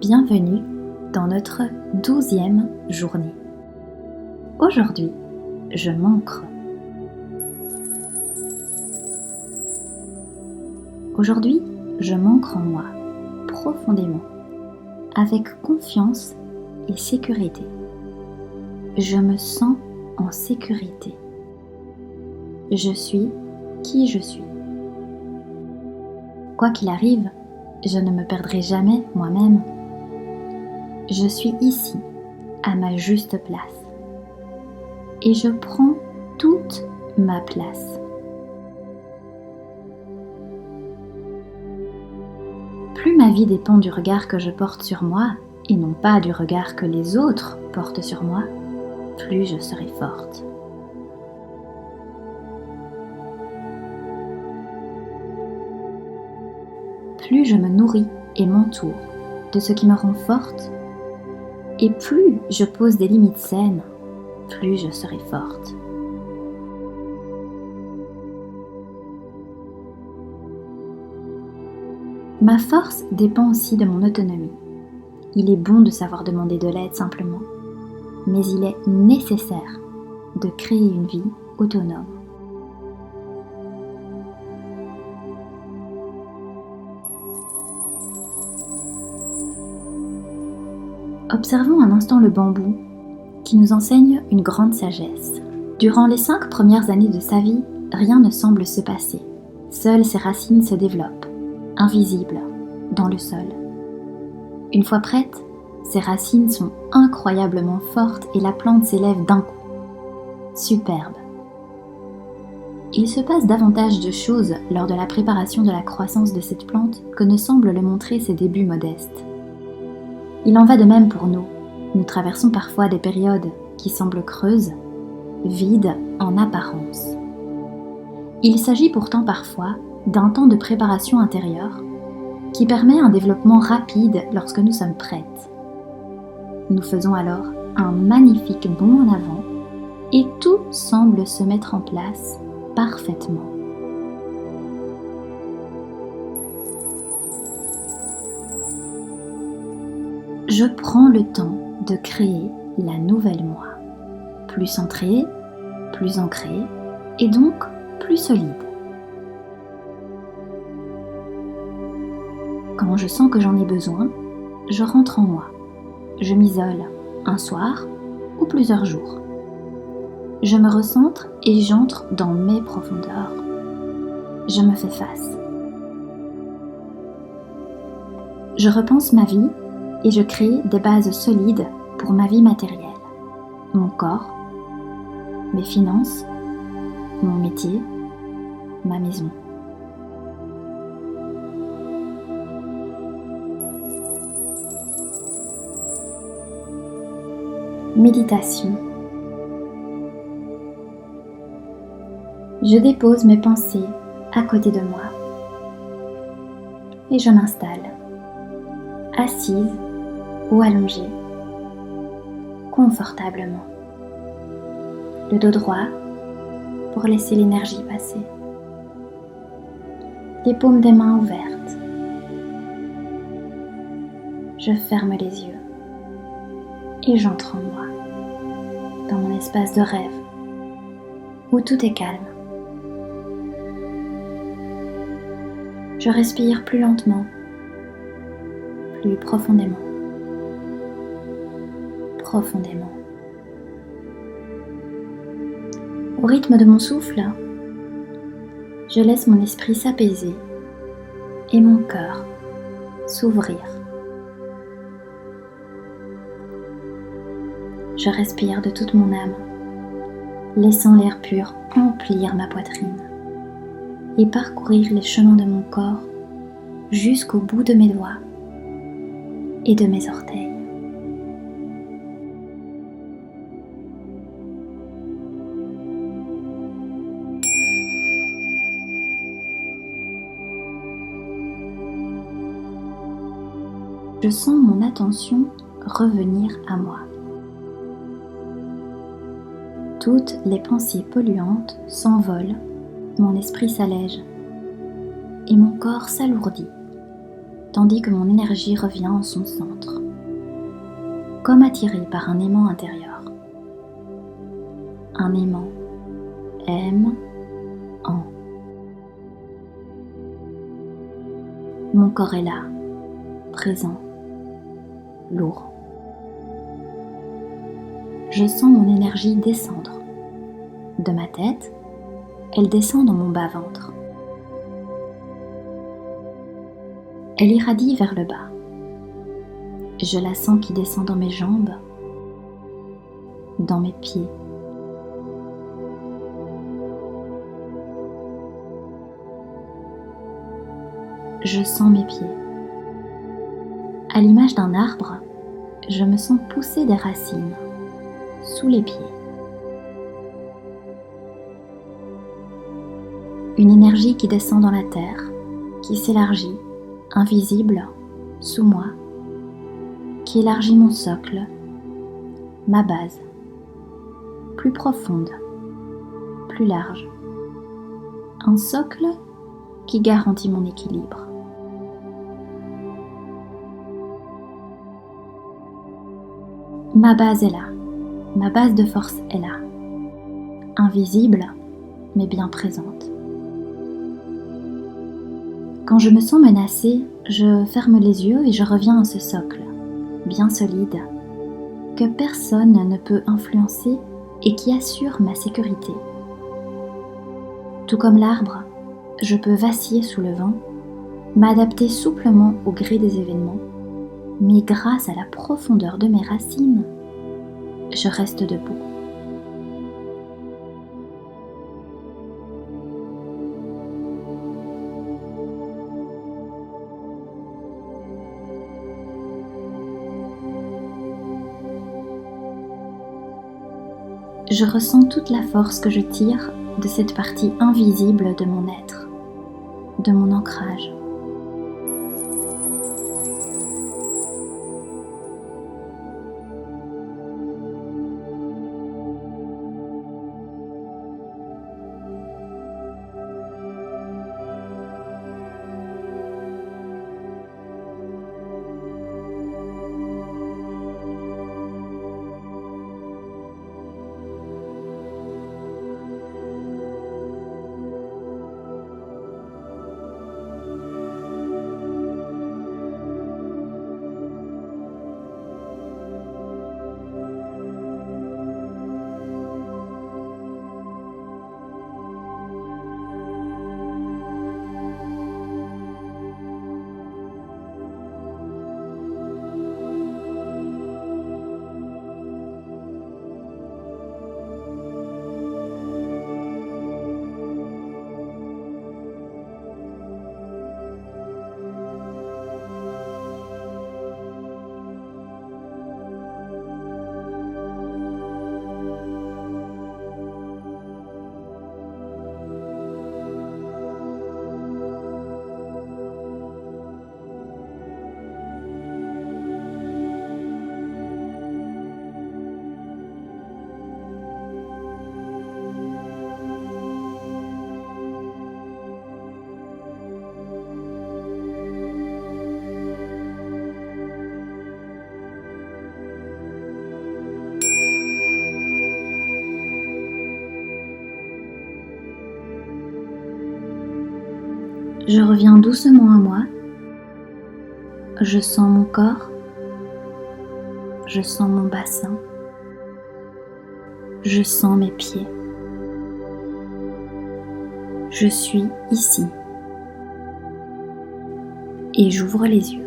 Bienvenue dans notre 12e journée. Aujourd'hui, je m'ancre. Aujourd'hui, je m'ancre en moi, profondément, avec confiance et sécurité. Je me sens en sécurité. Je suis qui je suis. Quoi qu'il arrive, je ne me perdrai jamais moi-même. Je suis ici, à ma juste place. Et je prends toute ma place. Plus ma vie dépend du regard que je porte sur moi, et non pas du regard que les autres portent sur moi, plus je serai forte. Plus je me nourris et m'entoure de ce qui me rend forte, et plus je pose des limites saines, plus je serai forte. Ma force dépend aussi de mon autonomie. Il est bon de savoir demander de l'aide simplement, mais il est nécessaire de créer une vie autonome. Observons un instant le bambou qui nous enseigne une grande sagesse. Durant les 5 premières années de sa vie, rien ne semble se passer. Seules ses racines se développent, invisibles, dans le sol. Une fois prêtes, ses racines sont incroyablement fortes et la plante s'élève d'un coup. Superbe. Il se passe davantage de choses lors de la préparation de la croissance de cette plante que ne semblent le montrer ses débuts modestes. Il en va de même pour nous. Nous traversons parfois des périodes qui semblent creuses, vides en apparence. Il s'agit pourtant parfois d'un temps de préparation intérieure qui permet un développement rapide lorsque nous sommes prêtes. Nous faisons alors un magnifique bond en avant et tout semble se mettre en place parfaitement. Je prends le temps de créer la nouvelle moi, plus centrée, plus ancrée et donc plus solide. Quand je sens que j'en ai besoin, je rentre en moi. Je m'isole un soir ou plusieurs jours. Je me recentre et j'entre dans mes profondeurs. Je me fais face. Je repense ma vie et je crée des bases solides pour ma vie matérielle, mon corps, mes finances, mon métier, ma maison. Méditation. Je dépose mes pensées à côté de moi et je m'installe, assise ou allongée, confortablement. Le dos droit pour laisser l'énergie passer. Les paumes des mains ouvertes. Je ferme les yeux et j'entre en moi, dans mon espace de rêve, où tout est calme. Je respire plus lentement, plus profondément. Profondément. Au rythme de mon souffle, je laisse mon esprit s'apaiser et mon cœur s'ouvrir. Je respire de toute mon âme, laissant l'air pur emplir ma poitrine et parcourir les chemins de mon corps jusqu'au bout de mes doigts et de mes orteils. Je sens mon attention revenir à moi. Toutes les pensées polluantes s'envolent, mon esprit s'allège et mon corps s'alourdit. tandis que mon énergie revient en son centre, comme attirée par un aimant intérieur. Un aimant aimant. Mon corps est là, présent, lourd. Je sens mon énergie descendre. De ma tête, elle descend dans mon bas-ventre. Elle irradie vers le bas. Je la sens qui descend dans mes jambes, dans mes pieds. Je sens mes pieds. À l'image d'un arbre, je me sens pousser des racines sous les pieds. Une énergie qui descend dans la terre, qui s'élargit, invisible, sous moi, qui élargit mon socle, ma base, plus profonde, plus large. Un socle qui garantit mon équilibre. Ma base est là, ma base de force est là, invisible mais bien présente. Quand je me sens menacée, je ferme les yeux et je reviens à ce socle, bien solide, que personne ne peut influencer et qui assure ma sécurité. Tout comme l'arbre, je peux vaciller sous le vent, m'adapter souplement au gré des événements, mais grâce à la profondeur de mes racines, je reste debout. Je ressens toute la force que je tire de cette partie invisible de mon être, de mon ancrage. Je reviens doucement à moi. Je sens mon corps. Je sens mon bassin. Je sens mes pieds. Je suis ici. Et j'ouvre les yeux.